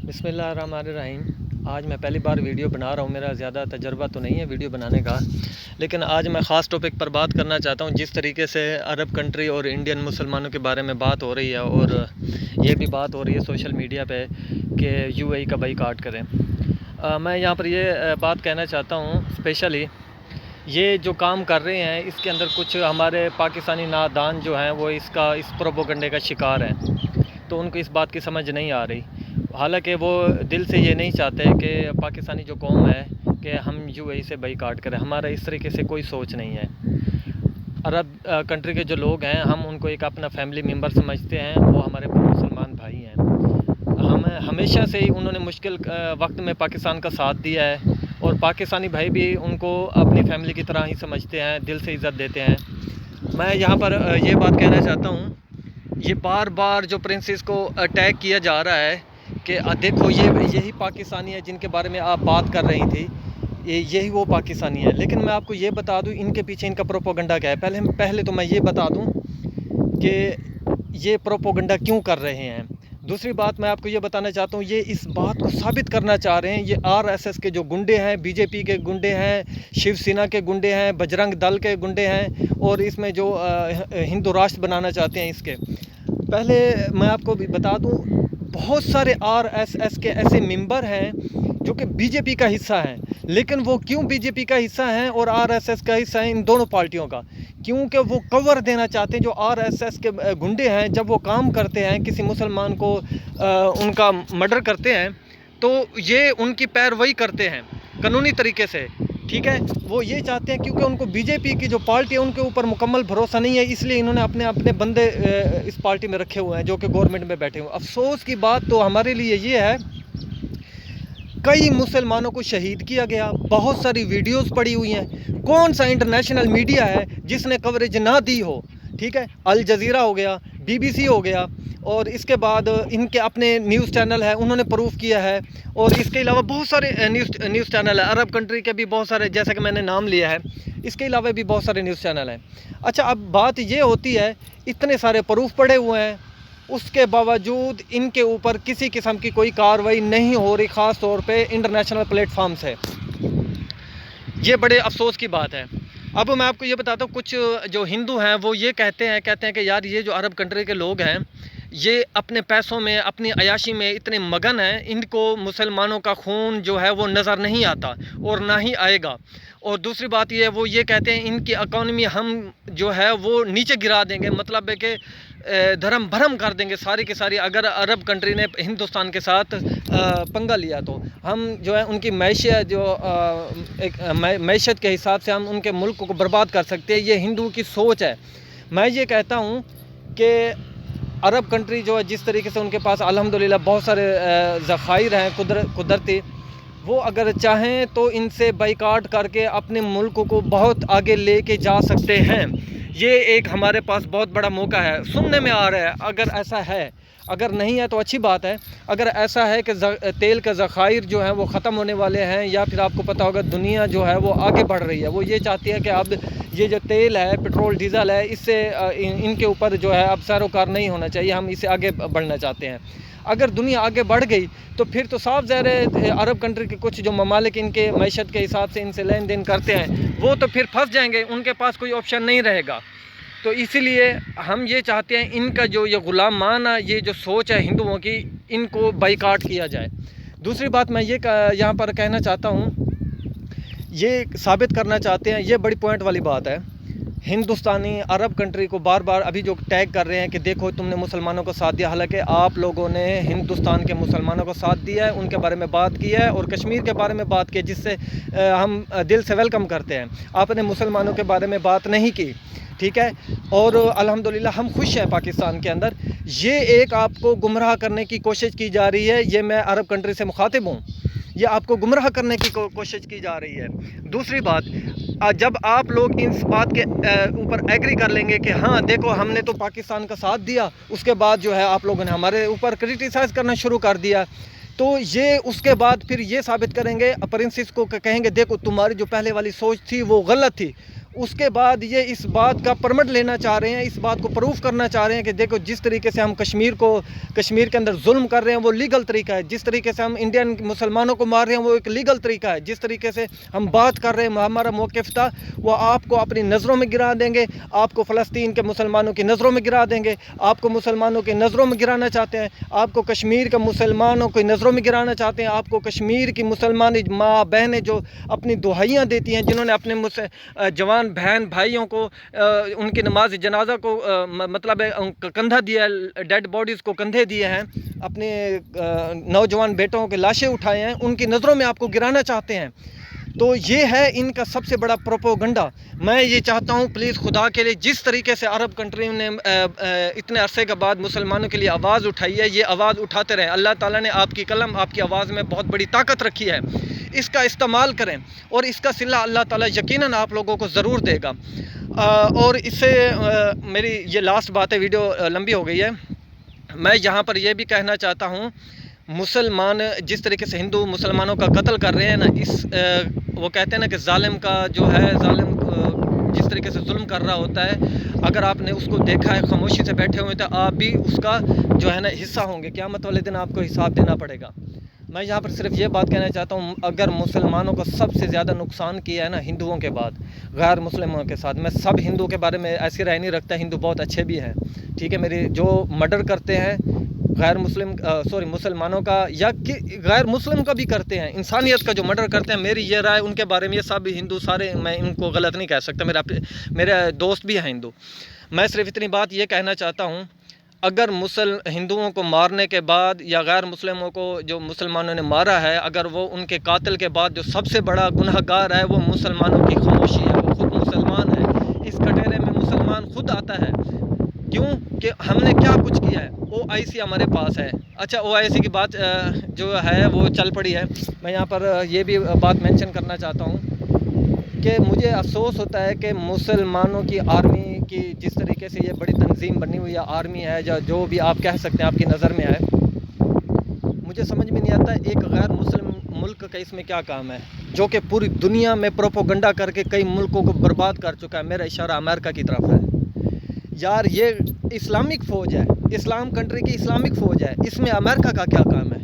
बिस्मिल्लाहिर्रहमानिर्रहीम। आज मैं पहली बार वीडियो बना रहा हूँ। मेरा ज़्यादा तजर्बा तो नहीं है वीडियो बनाने का, लेकिन आज मैं ख़ास टॉपिक पर बात करना चाहता हूँ। जिस तरीके से अरब कंट्री और इंडियन मुसलमानों के बारे में बात हो रही है, और ये भी बात हो रही है सोशल मीडिया पे कि यूएई का बाइकाट करें। मैं यहाँ पर ये बात कहना चाहता हूँ, स्पेशली ये जो काम कर रहे हैं इसके अंदर कुछ हमारे पाकिस्तानी नादान जो हैं वो इस प्रोपोगंडे का शिकार हैं, तो उनको इस बात की समझ नहीं आ रही। हालांकि वो दिल से ये नहीं चाहते कि पाकिस्तानी जो कौम है कि हम यूएई से बाइकाट करें। हमारा इस तरीके से कोई सोच नहीं है। अरब कंट्री के जो लोग हैं हम उनको एक अपना फैमिली मेम्बर समझते हैं, वो हमारे मुसलमान भाई हैं। हम हमेशा से ही उन्होंने मुश्किल वक्त में पाकिस्तान का साथ दिया है, और पाकिस्तानी भाई भी उनको अपनी फैमिली की तरह ही समझते हैं, दिल से इज़्ज़त देते हैं। मैं यहाँ पर ये बात कहना चाहता हूँ, ये बार बार जो प्रिंसेस को अटैक किया जा रहा है कि देखो यही पाकिस्तानी है जिनके बारे में आप बात कर रही थी, यही वो पाकिस्तानी है। लेकिन मैं आपको ये बता दूं इनके पीछे इनका प्रोपोगंडा क्या है। पहले तो मैं ये बता दूं कि ये प्रोपोगंडा क्यों कर रहे हैं। दूसरी बात मैं आपको ये बताना चाहता हूँ, ये इस बात को साबित करना चाह रहे हैं, ये आरएसएस के जो गुंडे हैं, बीजेपी के गुंडे हैं, शिवसेना के गुंडे हैं, बजरंग दल के गुंडे हैं, और इसमें जो हिंदू राष्ट्र बनाना चाहते हैं इसके। पहले मैं आपको भी बता दूं, बहुत सारे आरएसएस के ऐसे मेंबर हैं जो कि बीजेपी का हिस्सा हैं, लेकिन वो क्यों बीजेपी का हिस्सा हैं और आरएसएस का हिस्सा है इन दोनों पार्टियों का? क्योंकि वो कवर देना चाहते हैं। जो आरएसएस के गुंडे हैं जब वो काम करते हैं, किसी मुसलमान को उनका मर्डर करते हैं, तो ये उनकी पैरवी करते हैं कानूनी तरीके से, ठीक है। वो ये चाहते हैं, क्योंकि उनको बीजेपी की जो पार्टी है उनके ऊपर मुकम्मल भरोसा नहीं है, इसलिए इन्होंने अपने बंदे इस पार्टी में रखे हुए हैं जो कि गवर्नमेंट में बैठे हुए हैं। अफसोस की बात तो हमारे लिए ये है, कई मुसलमानों को शहीद किया गया, बहुत सारी वीडियोस पड़ी हुई हैं। कौन सा इंटरनेशनल मीडिया है जिसने कवरेज ना दी हो? ठीक है, अल जजीरा हो गया, बीबीसी हो गया, और इसके बाद इनके अपने न्यूज़ चैनल है, उन्होंने प्रूफ किया है। और इसके अलावा बहुत सारे न्यूज़ चैनल है अरब कंट्री के भी, बहुत सारे, जैसा कि मैंने नाम लिया है। इसके अलावा भी बहुत सारे न्यूज़ चैनल हैं। अच्छा, अब बात ये होती है, इतने सारे प्रूफ पड़े हुए हैं, उसके बावजूद इनके ऊपर किसी किस्म की कोई कार्रवाई नहीं हो रही, ख़ास तौर पे इंटरनेशनल प्लेटफार्म से। ये बड़े अफसोस की बात है। अब मैं आपको ये बताता हूँ, कुछ जो हिंदू हैं वो ये कहते हैं कि यार ये जो अरब कंट्री के लोग हैं ये अपने पैसों में, अपनी अयाशी में इतने मगन हैं, इनको मुसलमानों का खून जो है वो नज़र नहीं आता और ना ही आएगा। और दूसरी बात ये है, वो ये कहते हैं इनकी इकॉनमी हम जो है वो नीचे गिरा देंगे, मतलब है कि धर्म भरम कर देंगे सारी की सारी। अगर अरब कंट्री ने हिंदुस्तान के साथ पंगा लिया तो हम जो है उनकी मैशियत मैशियत के हिसाब से हम उनके मुल्क को बर्बाद कर सकते हैं। ये हिंदू की सोच है। मैं ये कहता हूँ कि अरब कंट्री जो है, जिस तरीके से उनके पास अल्हम्दुलिल्लाह बहुत सारे ज़खायर हैं कुदरती, वो अगर चाहें तो इनसे बाइकाट करके अपने मुल्क को बहुत आगे लेके जा सकते हैं। ये एक हमारे पास बहुत बड़ा मौका है। सुनने में आ रहा है, अगर ऐसा है, अगर नहीं है तो अच्छी बात है। अगर ऐसा है कि तेल के ज़खायर जो हैं वो ख़त्म होने वाले हैं, या फिर आपको पता होगा दुनिया जो है वो आगे बढ़ रही है, वो ये चाहती है कि अब ये जो तेल है, पेट्रोल डीजल है, इससे इनके ऊपर जो है अब सरोकार नहीं होना चाहिए, हम इससे आगे बढ़ना चाहते हैं। अगर दुनिया आगे बढ़ गई तो फिर तो साफ ज़ाहिर है अरब कंट्री के कुछ जो ममालिक इनके मैशत के हिसाब से इनसे लेन देन करते हैं, वो तो फिर फंस जाएंगे, उनके पास कोई ऑप्शन नहीं रहेगा। तो इसीलिए हम ये चाहते हैं इनका जो ये ग़ुलामाना ये जो सोच है हिंदुओं की, इनको बाइकाट किया जाए। दूसरी बात मैं ये यहाँ पर कहना चाहता हूँ, ये साबित करना चाहते हैं, ये बड़ी पॉइंट वाली बात है, हिंदुस्तानी अरब कंट्री को बार बार अभी जो टैग कर रहे हैं कि देखो तुमने मुसलमानों को साथ दिया। हालांकि आप लोगों ने हिंदुस्तान के मुसलमानों को साथ दिया है, उनके बारे में बात की है, और कश्मीर के बारे में बात की, जिससे हम दिल से वेलकम करते हैं। आपने मुसलमानों के बारे में बात नहीं की, ठीक है। और अल्हम्दुलिल्लाह हम खुश हैं पाकिस्तान के अंदर। ये एक आपको गुमराह करने की कोशिश की जा रही है, ये मैं अरब कंट्री से मुखातिब हूँ, ये आपको गुमराह करने की कोशिश की जा रही है। दूसरी बात, जब आप लोग इस बात के ऊपर एग्री कर लेंगे कि हाँ देखो हमने तो पाकिस्तान का साथ दिया, उसके बाद जो है आप लोगों ने हमारे ऊपर क्रिटिसाइज़ करना शुरू कर दिया, तो ये उसके बाद फिर ये साबित करेंगे, प्रिंसेस को कहेंगे देखो तुम्हारी जो पहले वाली सोच थी वो गलत थी, اس کے بعد یہ اس بات کا پرمٹ لینا چاہ رہے ہیں, اس بات کو پروف کرنا چاہ رہے ہیں کہ دیکھو جس طریقے سے ہم کشمیر کے اندر ظلم کر رہے ہیں وہ لیگل طریقہ ہے, جس طریقے سے ہم انڈین مسلمانوں کو مار رہے ہیں وہ ایک لیگل طریقہ ہے, جس طریقے سے ہم بات کر رہے ہیں ہمارا موقف تھا وہ آپ کو اپنی نظروں میں گرا دیں گے, آپ کو فلسطین کے مسلمانوں کی نظروں میں گرا دیں گے, آپ کو مسلمانوں کی نظروں میں گرانا چاہتے ہیں, آپ کو کشمیر کے مسلمانوں کی نظروں میں گرانا چاہتے ہیں, آپ کو کشمیر کی مسلمان ماں بہنیں جو اپنی دہائیاں دیتی ہیں, جنہوں نے اپنے جوان بہن بھائیوں کو ان کی نماز جنازہ کو مطلب کندھا دیا ہے, ڈیڈ باڈیز کو کندھے دیے ہیں, اپنے نوجوان بیٹوں کے لاشیں اٹھائے ہیں, ان کی نظروں میں آپ کو گرانا چاہتے ہیں. تو یہ ہے ان کا سب سے بڑا پروپوگنڈا. میں یہ چاہتا ہوں پلیز خدا کے لیے جس طریقے سے عرب کنٹریوں نے اتنے عرصے کے بعد مسلمانوں کے لیے آواز اٹھائی ہے, یہ آواز اٹھاتے رہیں. اللہ تعالیٰ نے آپ کی قلم آپ کی آواز میں بہت بڑی طاقت رکھی ہے, اس کا استعمال کریں اور اس کا صلہ اللہ تعالیٰ یقیناً آپ لوگوں کو ضرور دے گا. اور اس سے میری یہ لاسٹ بات ہے, ویڈیو لمبی ہو گئی ہے. میں یہاں پر یہ بھی کہنا چاہتا ہوں مسلمان جس طریقے سے ہندو مسلمانوں کا قتل کر رہے ہیں نا, وہ کہتے ہیں نا کہ ظالم کا جو ہے ظالم جس طریقے سے ظلم کر رہا ہوتا ہے, اگر آپ نے اس کو دیکھا ہے خاموشی سے بیٹھے ہوئے تو آپ بھی اس کا جو ہے نا حصہ ہوں گے. قیامت والے دن آپ کو حساب دینا پڑے گا. میں یہاں پر صرف یہ بات کہنا چاہتا ہوں, اگر مسلمانوں کو سب سے زیادہ نقصان کیا ہے نا ہندوؤں کے بعد غیر مسلموں کے ساتھ, میں سب ہندو کے بارے میں ایسی رائے نہیں رکھتا, ہندو بہت اچھے بھی ہیں, ٹھیک ہے, میری جو مرڈر کرتے ہیں مسلمانوں کا یا غیر مسلم کا بھی کرتے ہیں, انسانیت کا جو مرڈر کرتے ہیں, میری یہ رائے ان کے بارے میں, یہ سب ہندو سارے, میں ان کو غلط نہیں کہہ سکتا, میرے دوست بھی ہیں ہندو. میں صرف اتنی بات یہ کہنا چاہتا ہوں, اگر ہندوؤں کو مارنے کے بعد یا غیر مسلموں کو جو مسلمانوں نے مارا ہے, اگر وہ ان کے قاتل کے بعد جو سب سے بڑا گناہ گار ہے وہ مسلمانوں کی خاموشی ہے, وہ خود مسلمان ہے. اس کٹہرے میں مسلمان خود آتا ہے. کیوں کہ ہم نے کیا کچھ کیا ہے, OIC ہمارے پاس ہے. اچھا OIC کی بات جو ہے وہ چل پڑی ہے. میں یہاں پر یہ بھی بات مینشن کرنا چاہتا ہوں کہ مجھے افسوس ہوتا ہے کہ مسلمانوں کی آرمی کی جس طریقے سے یہ بڑی تنظیم بنی ہوئی ہے, آرمی ہے جو بھی آپ کہہ سکتے ہیں آپ کی نظر میں ہے, مجھے سمجھ میں نہیں آتا ایک غیر مسلم ملک کا اس میں کیا کام ہے, جو کہ پوری دنیا میں پروپوگنڈا کر کے کئی ملکوں کو برباد کر چکا ہے. میرا اشارہ امریکہ کی طرف ہے. یار یہ اسلامک فوج ہے, اسلام کنٹری کی اسلامک فوج ہے, اس میں امریکہ کا کیا کام ہے؟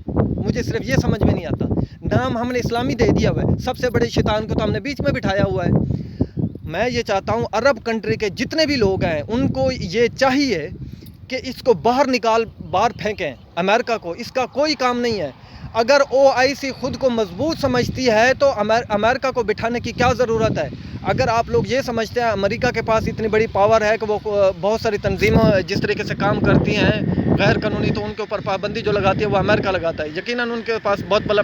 مجھے صرف یہ سمجھ میں نہیں آتا. نام ہم نے اسلامی دے دیا ہوا ہے, سب سے بڑے شیطان کو تو ہم نے بیچ میں بٹھایا ہوا ہے. میں یہ چاہتا ہوں عرب کنٹری کے جتنے بھی لوگ ہیں ان کو یہ چاہیے کہ اس کو باہر پھینکیں. امریکہ کو اس کا کوئی کام نہیں ہے. اگر OIC خود کو مضبوط سمجھتی ہے تو امریکہ کو بٹھانے کی کیا ضرورت ہے؟ اگر آپ لوگ یہ سمجھتے ہیں امریکہ کے پاس اتنی بڑی پاور ہے کہ وہ بہت ساری تنظیموں جس طریقے سے کام کرتی ہیں غیر قانونی, تو ان کے اوپر پابندی جو لگاتی ہے وہ امریکہ لگاتا ہے. یقیناً ان کے پاس بہت بڑا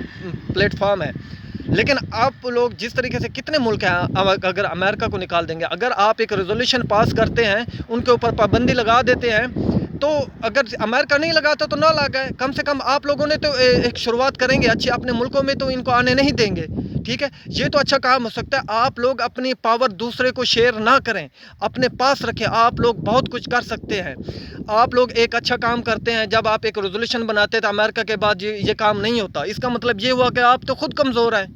پلیٹ فارم ہے. لیکن آپ لوگ جس طریقے سے کتنے ملک ہیں اگر امریکہ کو نکال دیں گے, اگر آپ ایک ریزولوشن پاس کرتے ہیں ان کے اوپر پابندی لگا دیتے ہیں, تو اگر امریکہ نہیں لگاتا تو نہ لگائے, کم سے کم آپ لوگوں نے تو ایک شروعات کریں گے اچھی, اپنے ملکوں میں تو ان کو آنے نہیں دیں گے. ٹھیک ہے, یہ تو اچھا کام ہو سکتا ہے. آپ لوگ اپنی پاور دوسرے کو شیئر نہ کریں, اپنے پاس رکھیں. آپ لوگ بہت کچھ کر سکتے ہیں. آپ لوگ ایک اچھا کام کرتے ہیں, جب آپ ایک ریزولوشن بناتے ہیں تو امریکہ کے بعد یہ کام نہیں ہوتا. اس کا مطلب یہ ہوا کہ آپ تو خود کمزور ہیں.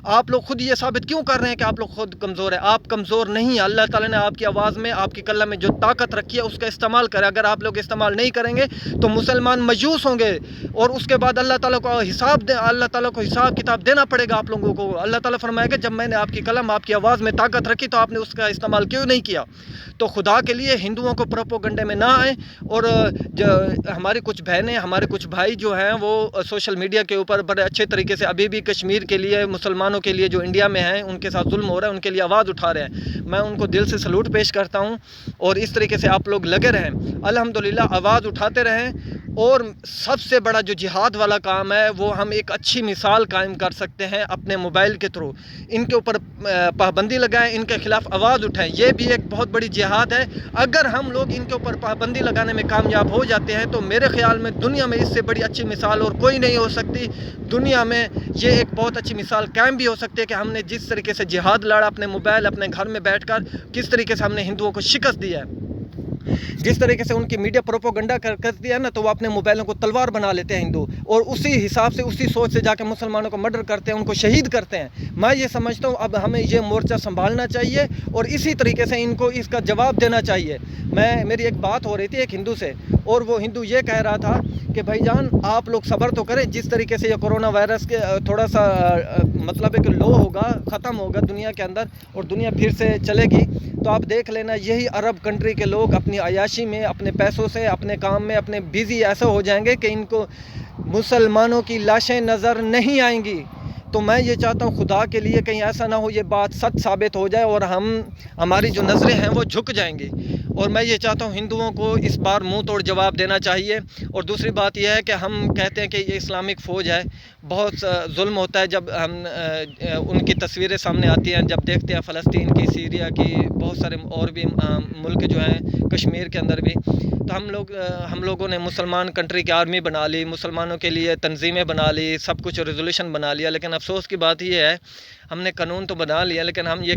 آپ لوگ خود یہ ثابت کیوں کر رہے ہیں کہ آپ لوگ خود کمزور ہیں؟ آپ کمزور نہیں ہیں. اللہ تعالیٰ نے آپ کی آواز میں, آپ کی کلم میں جو طاقت رکھی ہے اس کا استعمال کریں. اگر آپ لوگ استعمال نہیں کریں گے تو مسلمان مایوس ہوں گے, اور اس کے بعد اللہ تعالیٰ کو حساب کتاب دینا پڑے گا آپ لوگوں کو. اللہ تعالیٰ فرمائے گا جب میں نے آپ کی کلم, آپ کی آواز میں طاقت رکھی تو آپ نے اس کا استعمال کیوں نہیں کیا؟ تو خدا کے لیے ہندوؤں کو پروپوگنڈے میں نہ آئیں. اور ہماری کچھ بہنیں, ہمارے کچھ بھائی جو ہیں وہ سوشل میڈیا کے اوپر بڑے اچھے طریقے سے ابھی بھی کشمیر کے لیے, مسلمانوں کے لیے جو انڈیا میں ہیں ان کے ساتھ ظلم ہو رہا ہے, ان کے لیے آواز اٹھا رہے ہیں. میں ان کو دل سے سلوٹ پیش کرتا ہوں, اور اس طریقے سے آپ لوگ لگے رہیں, الحمدللہ آواز اٹھاتے رہیں. اور سب سے بڑا جو جہاد والا کام ہے وہ ہم ایک اچھی مثال قائم کر سکتے ہیں اپنے موبائل کے تھرو. ان کے اوپر پابندی لگائیں, ان کے خلاف آواز اٹھائیں. یہ بھی ایک بہت بڑی جہاد ہے. اگر ہم لوگ ان کے اوپر پابندی لگانے میں کامیاب ہو جاتے ہیں تو میرے خیال میں دنیا میں اس سے بڑی اچھی مثال اور کوئی نہیں ہو سکتی. دنیا میں یہ ایک بہت اچھی مثال قائم بھی ہو سکتی ہے کہ ہم نے جس طریقے سے جہاد لڑا اپنے موبائل, اپنے گھر میں بیٹھ کر, کس طریقے سے ہم نے ہندوؤں کو شکست دی ہے. जिस तरीके से उनकी मीडिया प्रोपोगंडा करती है ना, तो वो अपने मोबाइलों को तलवार बना लेते हैं हिंदू, और उसी हिसाब से उसी सोच से जाकर मुसलमानों को मर्डर करते हैं, उनको शहीद करते हैं। मैं ये समझता हूँ अब हमें ये मोर्चा संभालना चाहिए और इसी तरीके से इनको इसका जवाब देना चाहिए। मेरी एक बात हो रही थी एक हिंदू से, और वो हिंदू ये कह रहा था कि भाईजान आप लोग सब्र तो करें, जिस तरीके से ये कोरोना वायरस के थोड़ा सा मतलब एक लो होगा, ख़त्म होगा दुनिया के अंदर और दुनिया फिर से चलेगी, तो आप देख लेना यही अरब कंट्री के लोग अपनी अयाशी में, अपने पैसों से, अपने काम में, अपने बिज़ी ऐसे हो जाएंगे कि इनको मुसलमानों की लाशें नज़र नहीं आएंगी। तो मैं ये चाहता हूँ खुदा के लिए कहीं ऐसा ना हो ये बात सच साबित हो जाए और हमारी जो नज़रें हैं वो झुक जाएंगी। और मैं ये चाहता हूँ हिंदुओं को इस बार मुंह तोड़ जवाब देना चाहिए। और दूसरी बात यह है कि हम कहते हैं कि ये इस्लामिक फ़ौज है, बहुत जुल्म होता है जब हम उनकी तस्वीरें सामने आती हैं, जब देखते हैं फ़लस्तीन की, सीरिया की, बहुत सारे और भी मुल्क जो हैं, कश्मीर के अंदर भी। तो हम लोगों ने मुसलमान कंट्री की आर्मी बना ली, मुसलमानों के लिए तंजीमें बना ली, सब कुछ रेजोल्यूशन बना लिया, लेकिन अफसोस की बात यह है हमने कानून तो बना लिया, लेकिन हम ये